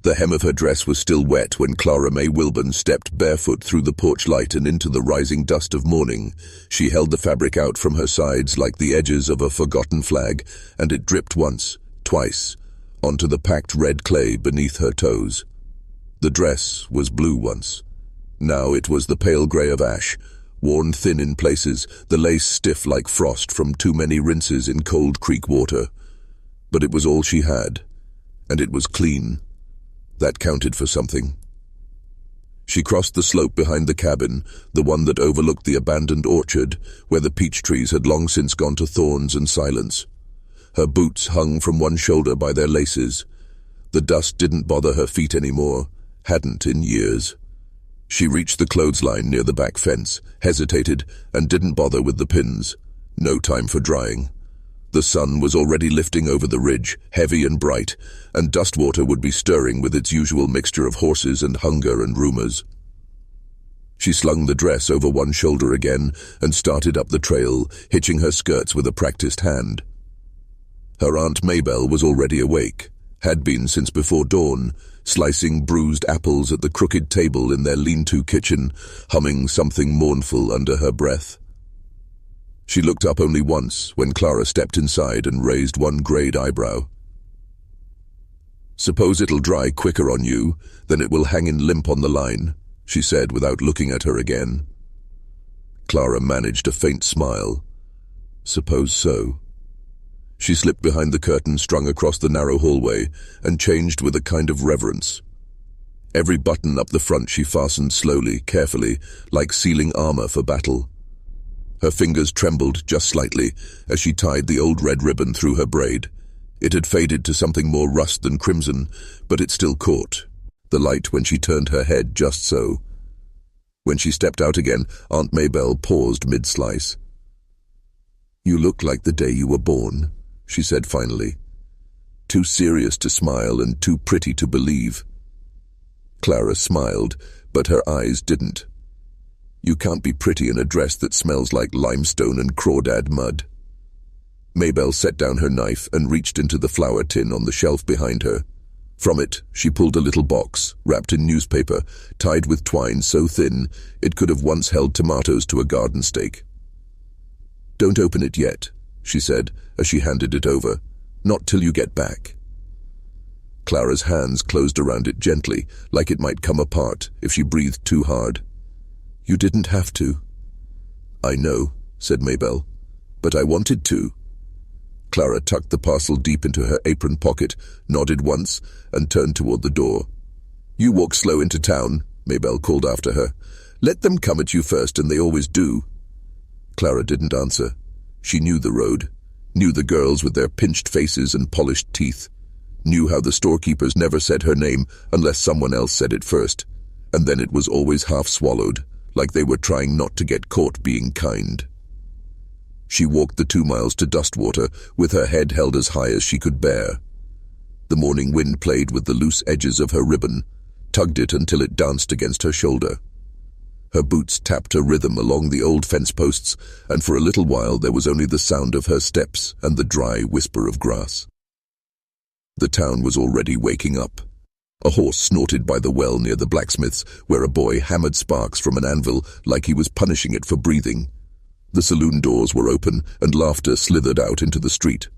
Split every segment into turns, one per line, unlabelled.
The hem of her dress was still wet when Clara May Wilburn stepped barefoot through the porch light and into the rising dust of morning. She held the fabric out from her sides like the edges of a forgotten flag, and it dripped once, twice, onto the packed red clay beneath her toes. The dress was blue once. Now it was the pale grey of ash, worn thin in places, the lace stiff like frost from too many rinses in cold creek water. But it was all she had, and it was clean. That counted for something. She crossed the slope behind the cabin, the one that overlooked the abandoned orchard, where the peach trees had long since gone to thorns and silence. Her boots hung from one shoulder by their laces. The dust didn't bother her feet anymore, hadn't in years. She reached the clothesline near the back fence, hesitated, and didn't bother with the pins. No time for drying. The sun was already lifting over the ridge, heavy and bright, and Dustwater would be stirring with its usual mixture of horses and hunger and rumors. She slung the dress over one shoulder again and started up the trail, hitching her skirts with a practiced hand. Her Aunt Maybelle was already awake, had been since before dawn, slicing bruised apples at the crooked table in their lean-to kitchen, humming something mournful under her breath. She looked up only once when Clara stepped inside and raised one greyed eyebrow. "Suppose it'll dry quicker on you, then it will hang in limp on the line," she said without looking at her again. Clara managed a faint smile. Suppose so. She slipped behind the curtain strung across the narrow hallway and changed with a kind of reverence. Every button up the front she fastened slowly, carefully, like sealing armor for battle. Her fingers trembled just slightly as she tied the old red ribbon through her braid. It had faded to something more rust than crimson, but it still caught the light when she turned her head just so. When she stepped out again, Aunt Maybelle paused mid-slice. "You look like the day you were born," she said finally. Too serious to smile and too pretty to believe. Clara smiled, but her eyes didn't. "You can't be pretty in a dress that smells like limestone and crawdad mud." Maybelle set down her knife and reached into the flour tin on the shelf behind her. From it, she pulled a little box, wrapped in newspaper, tied with twine so thin it could have once held tomatoes to a garden stake. "Don't open it yet," she said as she handed it over. "Not till you get back." Clara's hands closed around it gently, like it might come apart if she breathed too hard. "You didn't have to." "I know," said Maybelle, "but I wanted to." Clara tucked the parcel deep into her apron pocket, nodded once, and turned toward the door. "You walk slow into town," Maybelle called after her. "Let them come at you first, and they always do." Clara didn't answer. She knew the road, knew the girls with their pinched faces and polished teeth, knew how the storekeepers never said her name unless someone else said it first, and then it was always half swallowed, like they were trying not to get caught being kind. She walked the 2 miles to Dustwater with her head held as high as she could bear. The morning wind played with the loose edges of her ribbon, tugged it until it danced against her shoulder. Her boots tapped a rhythm along the old fence posts, and for a little while there was only the sound of her steps and the dry whisper of grass. The town was already waking up. A horse snorted by the well near the blacksmith's, where a boy hammered sparks from an anvil like he was punishing it for breathing. The saloon doors were open, and laughter slithered out into the street.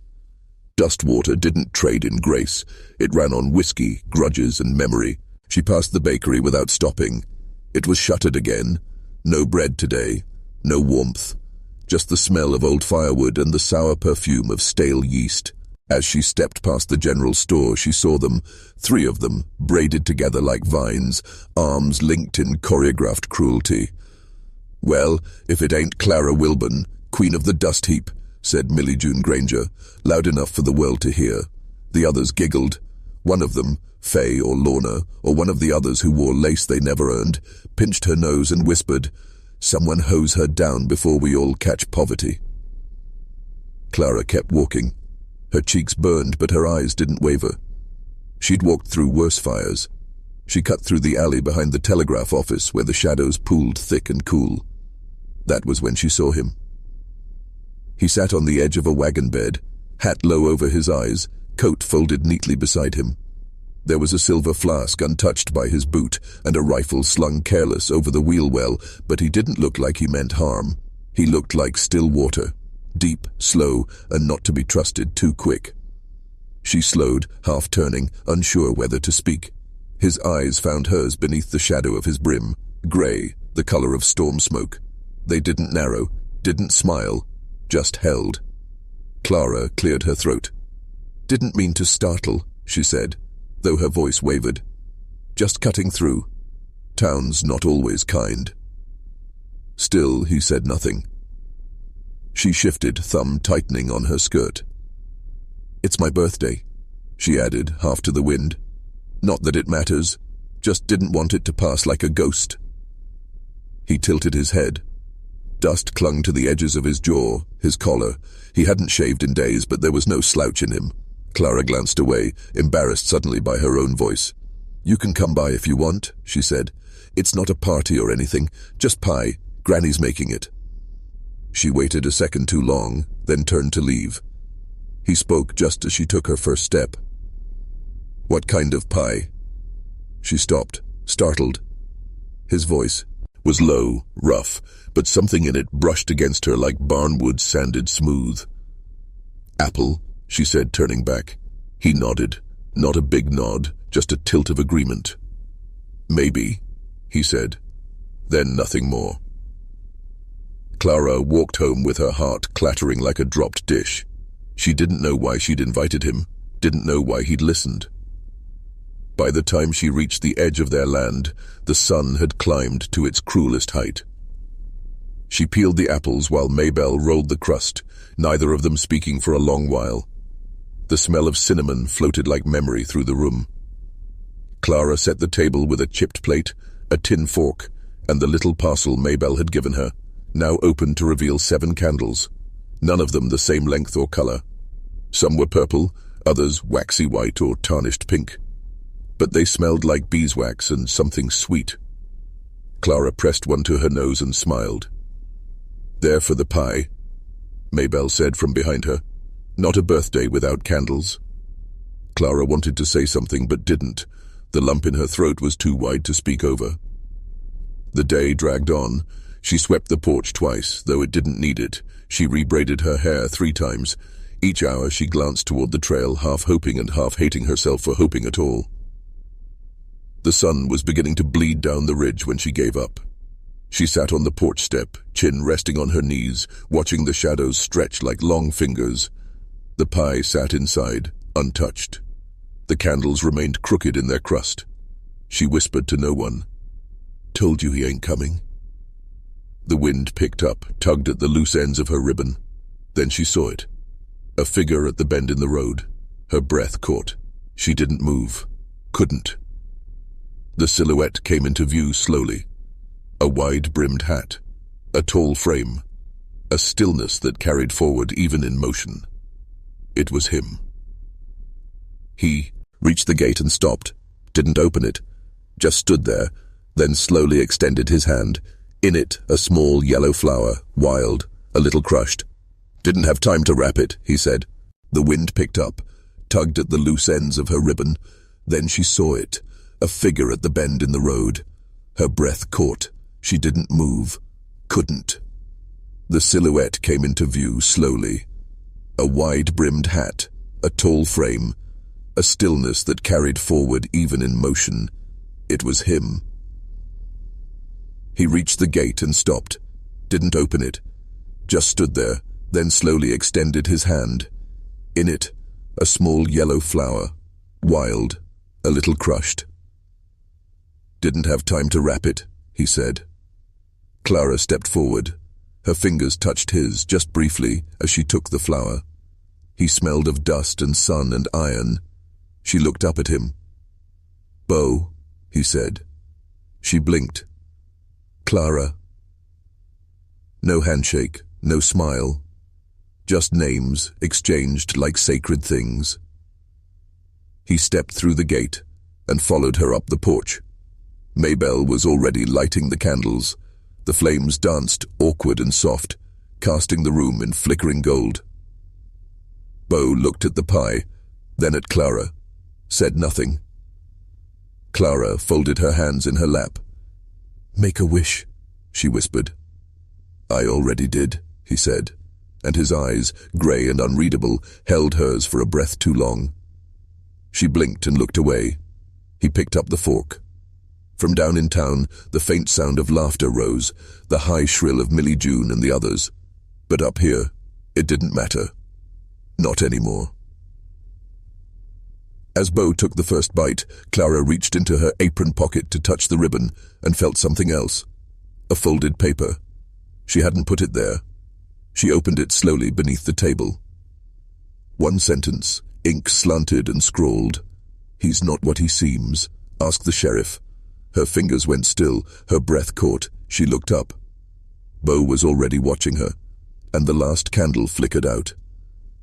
Dustwater didn't trade in grace. It ran on whiskey, grudges, and memory. She passed the bakery without stopping. It was shuttered again. No bread today, no warmth. Just the smell of old firewood and the sour perfume of stale yeast. As she stepped past the general store, she saw them, 3 of them, braided together like vines, arms linked in choreographed cruelty. "Well, if it ain't Clara Wilburn, Queen of the Dust Heap," said Millie June Granger, loud enough for the world to hear. The others giggled. One of them, Fay or Lorna, or one of the others who wore lace they never earned, pinched her nose and whispered, "Someone hose her down before we all catch poverty." Clara kept walking. Her cheeks burned, but her eyes didn't waver. She'd walked through worse fires. She cut through the alley behind the telegraph office where the shadows pooled thick and cool. That was when she saw him. He sat on the edge of a wagon bed, hat low over his eyes, coat folded neatly beside him. There was a silver flask untouched by his boot and a rifle slung careless over the wheel well, but he didn't look like he meant harm. He looked like still water, deep, slow, and not to be trusted too quick. She slowed, half turning, unsure whether to speak. His eyes found hers beneath the shadow of his brim, grey, the color of storm smoke. They didn't narrow, didn't smile, just held. Clara cleared her throat. "Didn't mean to startle," she said, though her voice wavered. "Just cutting through. Town's not always kind." Still, he said nothing. She shifted, thumb tightening on her skirt. "It's my birthday," she added, half to the wind. "Not that it matters, just didn't want it to pass like a ghost." He tilted his head. Dust clung to the edges of his jaw, his collar. He hadn't shaved in days, but there was no slouch in him. Clara glanced away, embarrassed suddenly by her own voice. "You can come by if you want," she said. "It's not a party or anything, just pie. Granny's making it." She waited a second too long, then turned to leave. He spoke just as she took her first step. "What kind of pie?" She stopped, startled. His voice was low, rough, but something in it brushed against her like barnwood sanded smooth. "Apple," she said, turning back. He nodded, not a big nod, just a tilt of agreement. "Maybe," he said, then nothing more. Clara walked home with her heart clattering like a dropped dish. She didn't know why she'd invited him, didn't know why he'd listened. By the time she reached the edge of their land, the sun had climbed to its cruelest height. She peeled the apples while Maybelle rolled the crust, neither of them speaking for a long while. The smell of cinnamon floated like memory through the room. Clara set the table with a chipped plate, a tin fork, and the little parcel Maybelle had given her, now open to reveal 7 candles, none of them the same length or color. Some were purple, others waxy white or tarnished pink. But they smelled like beeswax and something sweet. Clara pressed one to her nose and smiled. "There for the pie," Maybelle said from behind her. "Not a birthday without candles." Clara wanted to say something but didn't. The lump in her throat was too wide to speak over. The day dragged on. She swept the porch twice, though it didn't need it. She rebraided her hair 3 times. Each hour she glanced toward the trail, half hoping and half hating herself for hoping at all. The sun was beginning to bleed down the ridge when she gave up. She sat on the porch step, chin resting on her knees, watching the shadows stretch like long fingers. The pie sat inside, untouched. The candles remained crooked in their crust. She whispered to no one. "Told you he ain't coming." The wind picked up, tugged at the loose ends of her ribbon. Then she saw it. A figure at the bend in the road. Her breath caught. She didn't move. Couldn't. The silhouette came into view slowly. A wide-brimmed hat. A tall frame. A stillness that carried forward even in motion. It was him. He reached the gate and stopped. Didn't open it. Just stood there, then slowly extended his hand. In it, a small yellow flower, wild, a little crushed. "Didn't have time to wrap it," he said. The wind picked up, tugged at the loose ends of her ribbon. Then she saw it, a figure at the bend in the road. Her breath caught. She didn't move. Couldn't. The silhouette came into view slowly. A wide-brimmed hat, a tall frame, a stillness that carried forward even in motion. It was him. He reached the gate and stopped. Didn't open it. Just stood there, then slowly extended his hand. In it, a small yellow flower, wild, a little crushed. "Didn't have time to wrap it," he said. Clara stepped forward. Her fingers touched his just briefly as she took the flower. He smelled of dust and sun and iron. She looked up at him. "Beau," he said. She blinked. "Clara." No handshake, no smile. Just names exchanged like sacred things. He stepped through the gate and followed her up the porch. Maybelle was already lighting the candles. The flames danced, awkward and soft, casting the room in flickering gold. Beau looked at the pie, then at Clara, said nothing. Clara folded her hands in her lap. "Make a wish," she whispered. "I already did," he said, and his eyes, grey and unreadable, held hers for a breath too long. She blinked and looked away. He picked up the fork. From down in town, the faint sound of laughter rose, the high shrill of Millie June and the others. But up here, it didn't matter. Not anymore. As Bo took the first bite, Clara reached into her apron pocket to touch the ribbon and felt something else. A folded paper. She hadn't put it there. She opened it slowly beneath the table. One sentence, ink slanted and scrawled. "He's not what he seems. Ask the sheriff." Her fingers went still, her breath caught. She looked up. Bo was already watching her, and the last candle flickered out.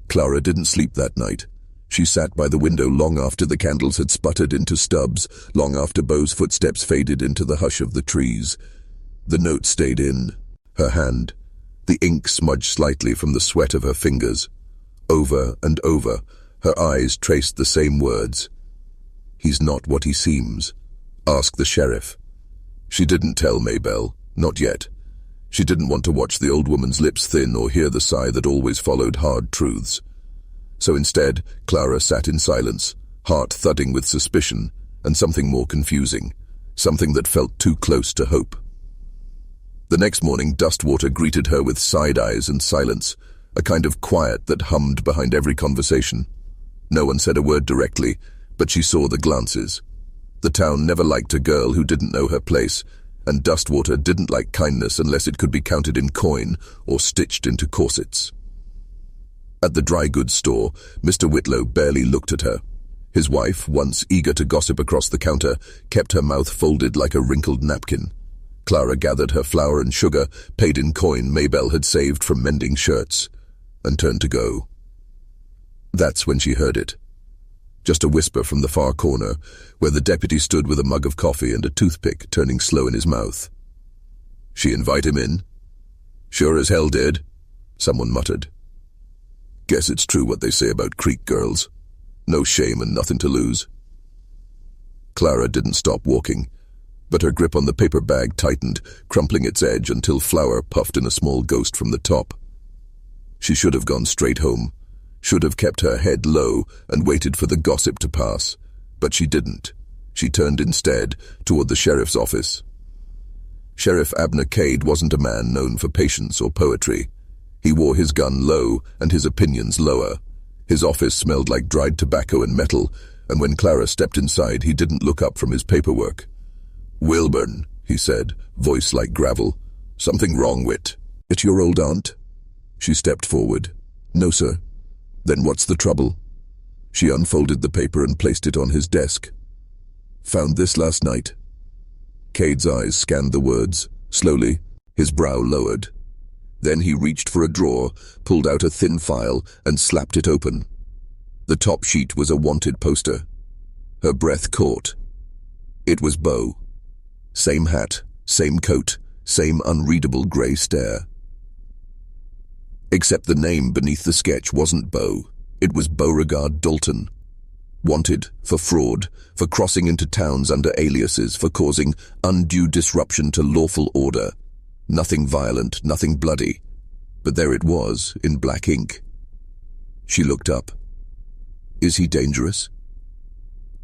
Clara didn't sleep that night. She sat by the window long after the candles had sputtered into stubs, long after Bo's footsteps faded into the hush of the trees. The note stayed in her hand. The ink smudged slightly from the sweat of her fingers. Over and over, her eyes traced the same words. "He's not what he seems. Ask the sheriff." She didn't tell Maybelle, not yet. She didn't want to watch the old woman's lips thin or hear the sigh that always followed hard truths. So instead, Clara sat in silence, heart thudding with suspicion and something more confusing, something that felt too close to hope. The next morning, Dustwater greeted her with side eyes and silence, a kind of quiet that hummed behind every conversation. No one said a word directly, but she saw the glances. The town never liked a girl who didn't know her place, and Dustwater didn't like kindness unless it could be counted in coin or stitched into corsets. At the dry goods store, Mr. Whitlow barely looked at her. His wife, once eager to gossip across the counter, kept her mouth folded like a wrinkled napkin. Clara gathered her flour and sugar, paid in coin Maybelle had saved from mending shirts, and turned to go. That's when she heard it. Just a whisper from the far corner, where the deputy stood with a mug of coffee and a toothpick turning slow in his mouth. "She invite him in?" "Sure as hell did," someone muttered. "Guess it's true what they say about Creek girls. No shame and nothing to lose." Clara didn't stop walking, but her grip on the paper bag tightened, crumpling its edge until flour puffed in a small ghost from the top. She should have gone straight home, should have kept her head low and waited for the gossip to pass, but she didn't. She turned instead toward the sheriff's office. Sheriff Abner Cade wasn't a man known for patience or poetry. He wore his gun low and his opinions lower. His office smelled like dried tobacco and metal, and when Clara stepped inside, he didn't look up from his paperwork. "Wilburn," he said, voice like gravel. "Something wrong, Wit?" "It's your old aunt?" She stepped forward. "No, sir." "Then what's the trouble?" She unfolded the paper and placed it on his desk. "Found this last night." Cade's eyes scanned the words. Slowly, his brow lowered. Then he reached for a drawer, pulled out a thin file, and slapped it open. The top sheet was a wanted poster. Her breath caught. It was Bo. Same hat, same coat, same unreadable grey stare. Except the name beneath the sketch wasn't Bo. It was Beauregard Dalton. Wanted for fraud, for crossing into towns under aliases, for causing undue disruption to lawful order. Nothing violent, nothing bloody. But there it was, in black ink. She looked up. "Is he dangerous?"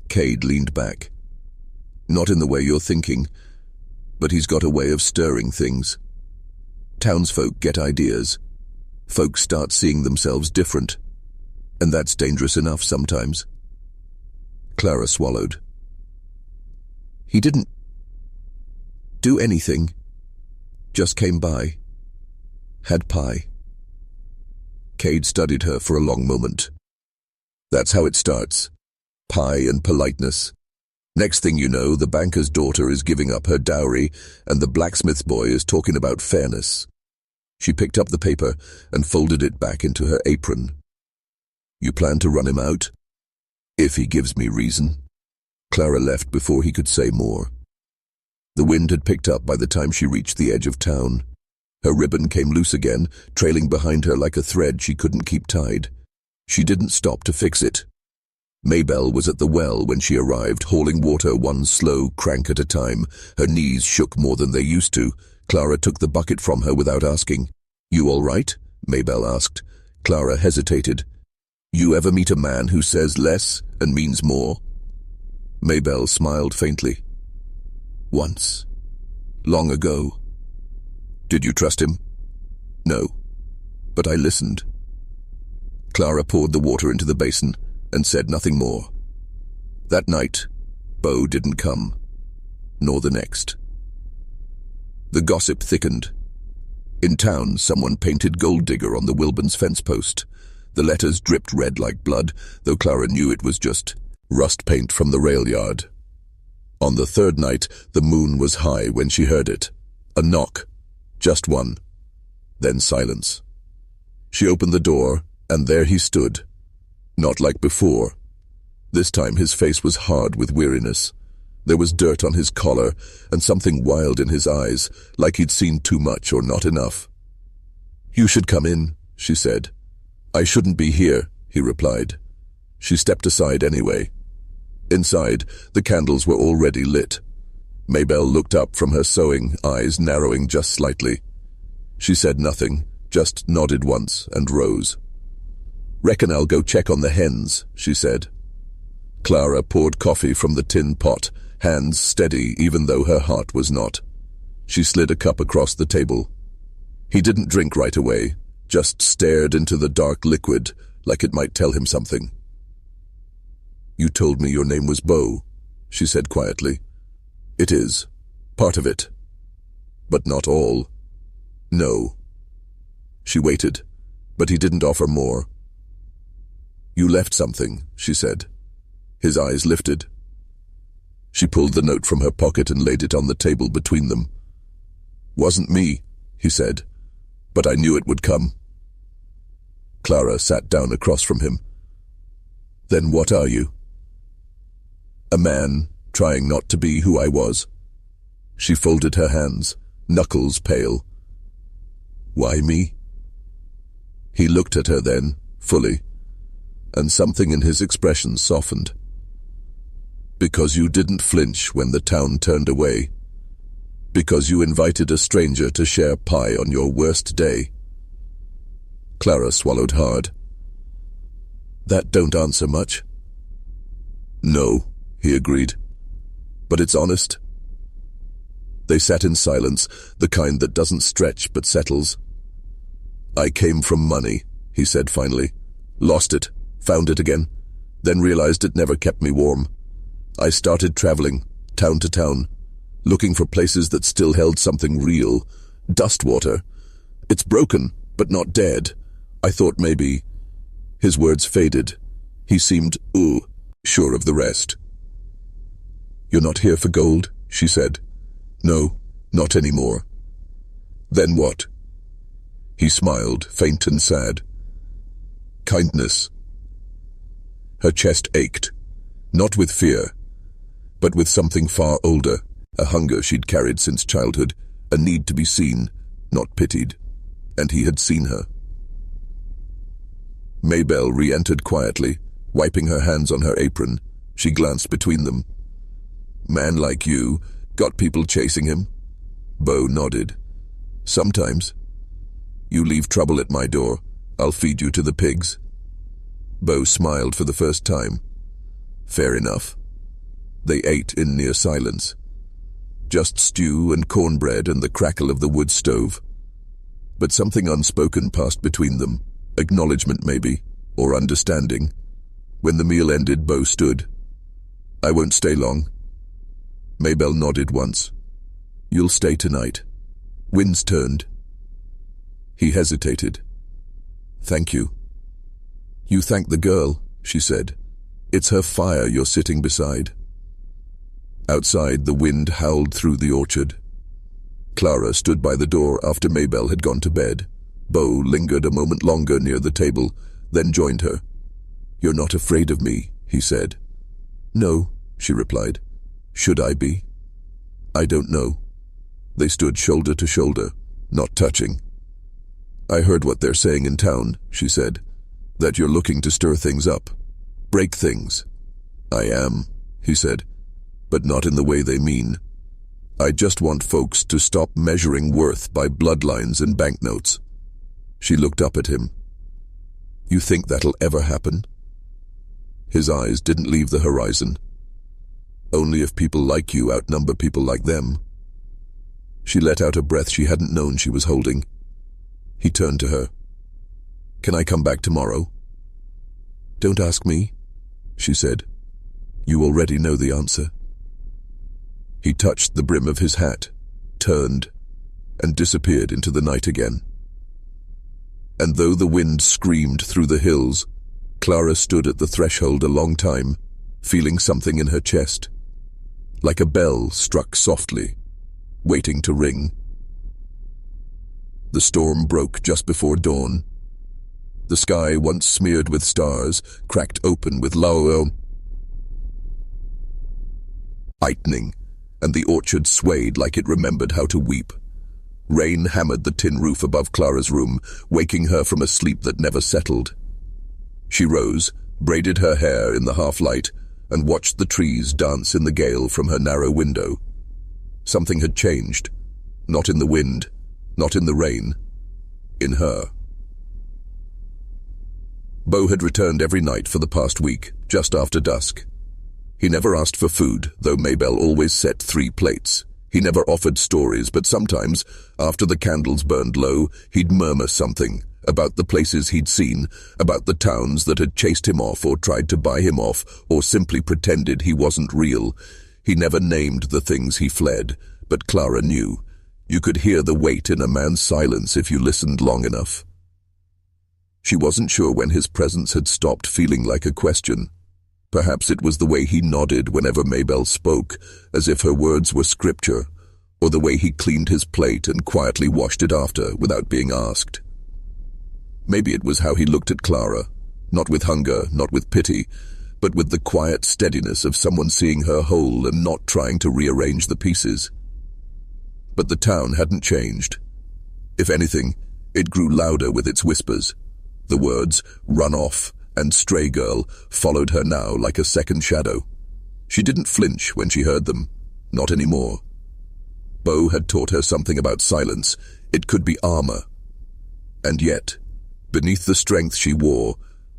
Cade leaned back. "Not in the way you're thinking, but he's got a way of stirring things. Townsfolk get ideas. Folks start seeing themselves different. And that's dangerous enough sometimes." Clara swallowed. "He didn't do anything. Just came by. Had pie." Cade studied her for a long moment. "That's how it starts. Pie and politeness. Next thing you know, the banker's daughter is giving up her dowry, and the blacksmith's boy is talking about fairness." She picked up the paper and folded it back into her apron. "You plan to run him out?" "If he gives me reason." Clara left before he could say more. The wind had picked up by the time she reached the edge of town. Her ribbon came loose again, trailing behind her like a thread she couldn't keep tied. She didn't stop to fix it. Maybelle was at the well when she arrived, hauling water one slow crank at a time. Her knees shook more than they used to. Clara took the bucket from her without asking. "You all right?" Maybelle asked. Clara hesitated. "You ever meet a man who says less and means more?" Maybelle smiled faintly. "Once. Long ago." "Did you trust him?" "No. But I listened." Clara poured the water into the basin and said nothing more. That night, Beau didn't come, nor the next. The gossip thickened. In town, someone painted Gold Digger on the Wilburn's fence post. The letters dripped red like blood, though Clara knew it was just rust paint from the rail yard. On the third night, the moon was high when she heard it. A knock. Just one. Then silence. She opened the door, and there he stood. Not like before. This time his face was hard with weariness. There was dirt on his collar, and something wild in his eyes, like he'd seen too much or not enough. "You should come in," she said. "I shouldn't be here," he replied. She stepped aside anyway. Inside, the candles were already lit. Maybelle looked up from her sewing, eyes narrowing just slightly. She said nothing, just nodded once and rose. "Reckon I'll go check on the hens," she said. Clara poured coffee from the tin pot, hands steady even though her heart was not. She slid a cup across the table. He didn't drink right away, just stared into the dark liquid like it might tell him something. "You told me your name was Beau," she said quietly. "It is. Part of it. But not all." "No." She waited, but he didn't offer more. "You left something," she said. His eyes lifted. She pulled the note from her pocket and laid it on the table between them. "Wasn't me," he said, "but I knew it would come." Clara sat down across from him. "Then what are you?" "A man, trying not to be who I was." She folded her hands, knuckles pale. "Why me?" He looked at her then, fully, and something in his expression softened. "Because you didn't flinch when the town turned away. Because you invited a stranger to share pie on your worst day." Clara swallowed hard. "That don't answer much." "No," he agreed. "But it's honest." They sat in silence, the kind that doesn't stretch but settles. "I came from money," he said finally. "Lost it, found it again, then realized it never kept me warm. I started traveling, town to town, looking for places that still held something real. Dustwater. It's broken, but not dead. I thought maybe..." His words faded. He seemed, sure of the rest. "You're not here for gold," she said. "No, not anymore." "Then what?" He smiled, faint and sad. "Kindness." Her chest ached, not with fear, but with something far older, a hunger she'd carried since childhood, a need to be seen, not pitied, and he had seen her. Maybelle re-entered quietly, wiping her hands on her apron. She glanced between them. "Man like you, got people chasing him?" Beau nodded. "Sometimes. You leave trouble at my door, I'll feed you to the pigs." Beau smiled for the first time. Fair enough. They ate in near silence. Just stew and cornbread and the crackle of the wood stove. But something unspoken passed between them, acknowledgement maybe, or understanding. When the meal ended, Beau stood. "I won't stay long." Maybelle nodded once. "You'll stay tonight." Winds turned. He hesitated. "Thank you." "You thank the girl," she said. "It's her fire you're sitting beside." Outside, the wind howled through the orchard. Clara stood by the door after Maybelle had gone to bed. Beau lingered a moment longer near the table, then joined her. "You're not afraid of me," he said. "No," she replied. "Should I be?" "I don't know." They stood shoulder to shoulder, not touching. "I heard what they're saying in town," she said. "That you're looking to stir things up. Break things, I am, he said, but not in the way they mean. I just want folks to stop measuring worth by bloodlines and banknotes. She looked up at him. You think that'll ever happen? His eyes didn't leave the horizon. Only if people like you outnumber people like them. She let out a breath she hadn't known she was holding. He turned to her. Can I come back tomorrow? Don't ask me, she said. You already know the answer. He touched the brim of his hat, turned, and disappeared into the night again. And though the wind screamed through the hills, Clara stood at the threshold a long time, feeling something in her chest, like a bell struck softly, waiting to ring. The storm broke just before dawn. The sky, once smeared with stars, cracked open with lightning, and the orchard swayed like it remembered how to weep. Rain hammered the tin roof above Clara's room, waking her from a sleep that never settled. She rose, braided her hair in the half-light, and watched the trees dance in the gale from her narrow window. Something had changed. Not in the wind, not in the rain. In her. Beau had returned every night for the past week, just after dusk. He never asked for food, though Maybelle always set 3 plates. He never offered stories, but sometimes, after the candles burned low, he'd murmur something about the places he'd seen, about the towns that had chased him off or tried to buy him off, or simply pretended he wasn't real. He never named the things he fled, but Clara knew. You could hear the weight in a man's silence if you listened long enough. She wasn't sure when his presence had stopped feeling like a question. Perhaps it was the way he nodded whenever Maybelle spoke, as if her words were scripture, or the way he cleaned his plate and quietly washed it after without being asked. Maybe it was how he looked at Clara, not with hunger, not with pity, but with the quiet steadiness of someone seeing her whole and not trying to rearrange the pieces. But the town hadn't changed. If anything, it grew louder with its whispers. The words, "run off," and "stray girl" followed her now like a second shadow. She didn't flinch when she heard them. Not anymore. Beau had taught her something about silence. It could be armor. And yet, beneath the strength she wore,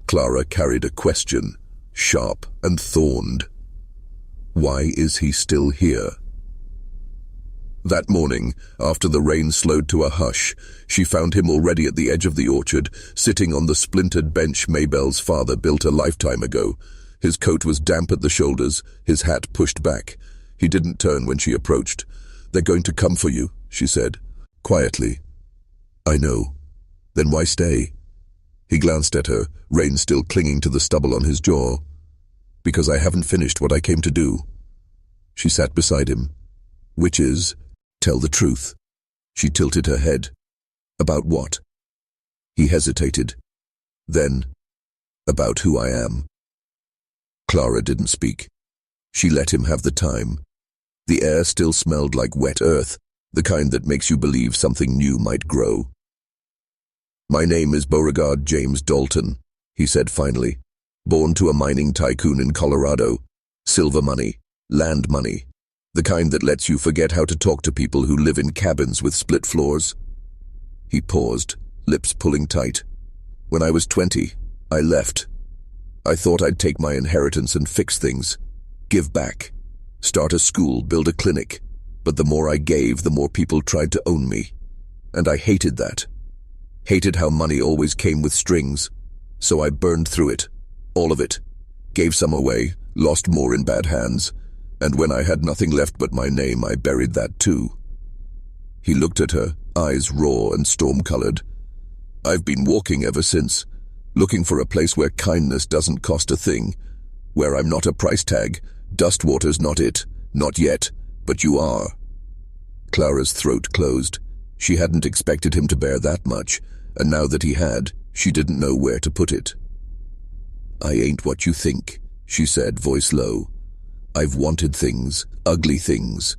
Clara carried a question, sharp and thorned. Why is he still here? That morning, after the rain slowed to a hush, she found him already at the edge of the orchard, sitting on the splintered bench Maybelle's father built a lifetime ago. His coat was damp at the shoulders, his hat pushed back. He didn't turn when she approached. "They're going to come for you," she said, quietly. "I know. Then why stay?" He glanced at her, rain still clinging to the stubble on his jaw. "Because I haven't finished what I came to do." She sat beside him. "Which is, tell the truth." She tilted her head. "About what?" He hesitated. Then, "About who I am." Clara didn't speak. She let him have the time. The air still smelled like wet earth, the kind that makes you believe something new might grow. "My name is Beauregard James Dalton," he said finally. "Born to a mining tycoon in Colorado. Silver money, land money. The kind that lets you forget how to talk to people who live in cabins with split floors." He paused, lips pulling tight. "When I was 20, I left. I thought I'd take my inheritance and fix things. Give back. Start a school, build a clinic. But the more I gave, the more people tried to own me. And I hated that. Hated how money always came with strings. So I burned through it. All of it. Gave some away, lost more in bad hands. And when I had nothing left but my name, I buried that too." He looked at her, eyes raw and storm-colored. "I've been walking ever since, looking for a place where kindness doesn't cost a thing, where I'm not a price tag. Dustwater's not it, not yet, but you are." Clara's throat closed. She hadn't expected him to bear that much, and now that he had, she didn't know where to put it. "I ain't what you think," she said, voice low. "I've wanted things, ugly things.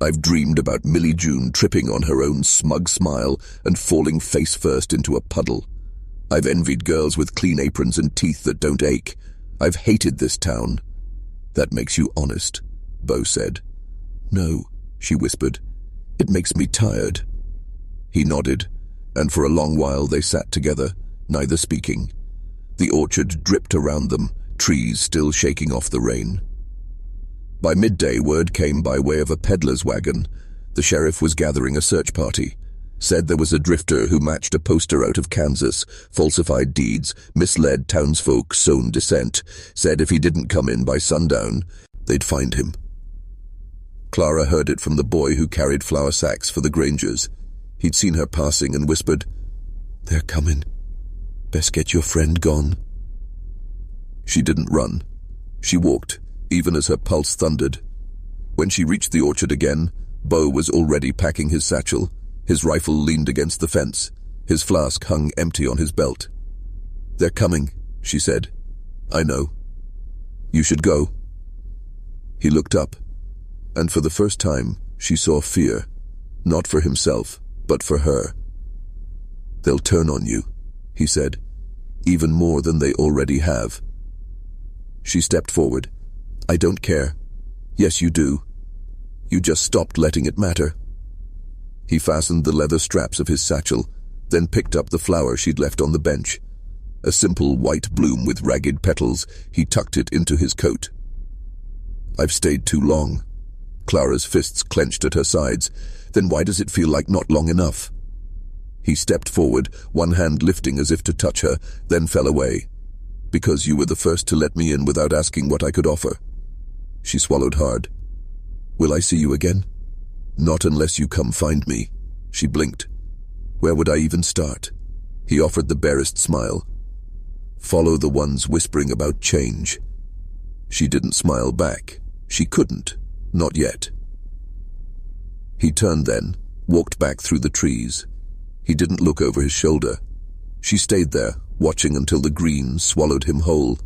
I've dreamed about Millie June tripping on her own smug smile and falling face first into a puddle. I've envied girls with clean aprons and teeth that don't ache. I've hated this town. That makes you honest, Bo said. No, she whispered. It makes me tired. He nodded, and for a long while they sat together, neither speaking. The orchard dripped around them, trees still shaking off the rain. By midday, word came by way of a peddler's wagon. The sheriff was gathering a search party. Said there was a drifter who matched a poster out of Kansas, falsified deeds, misled townsfolk, sown dissent. Said if he didn't come in by sundown, they'd find him. Clara heard it from the boy who carried flour sacks for the Grangers. He'd seen her passing and whispered, "They're coming. Best get your friend gone." She didn't run. She walked, even as her pulse thundered. When she reached the orchard again, Bo was already packing his satchel. His rifle leaned against the fence. His flask hung empty on his belt. "They're coming," she said. "I know. You should go." He looked up, and for the first time she saw fear, not for himself, but for her. "They'll turn on you," he said, "even more than they already have." She stepped forward. "I don't care." "Yes, you do. You just stopped letting it matter." He fastened the leather straps of his satchel, then picked up the flower she'd left on the bench. A simple white bloom with ragged petals, he tucked it into his coat. "I've stayed too long." Clara's fists clenched at her sides. "Then why does it feel like not long enough?" He stepped forward, one hand lifting as if to touch her, then fell away. "Because you were the first to let me in without asking what I could offer." She swallowed hard. "Will I see you again?" "Not unless you come find me." She blinked. "Where would I even start?" He offered the barest smile. "Follow the ones whispering about change." She didn't smile back. She couldn't. Not yet. He turned then, walked back through the trees. He didn't look over his shoulder. She stayed there, watching until the green swallowed him whole.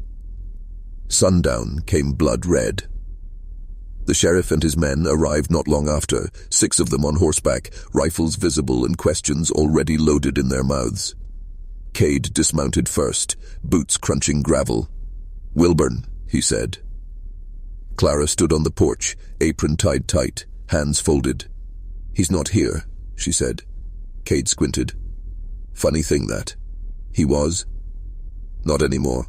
Sundown came blood red. The sheriff and his men arrived not long after, 6 of them on horseback, rifles visible and questions already loaded in their mouths. Cade dismounted first, boots crunching gravel. "Wilburn," he said. Clara stood on the porch, apron tied tight, hands folded. "He's not here," she said. Cade squinted. "Funny thing that. He was. Not anymore.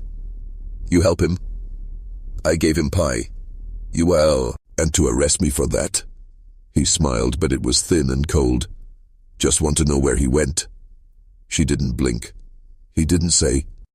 You help him?" "I gave him pie." "You well, and to arrest me for that?" He smiled, but it was thin and cold. "Just want to know where he went." She didn't blink. "He didn't say."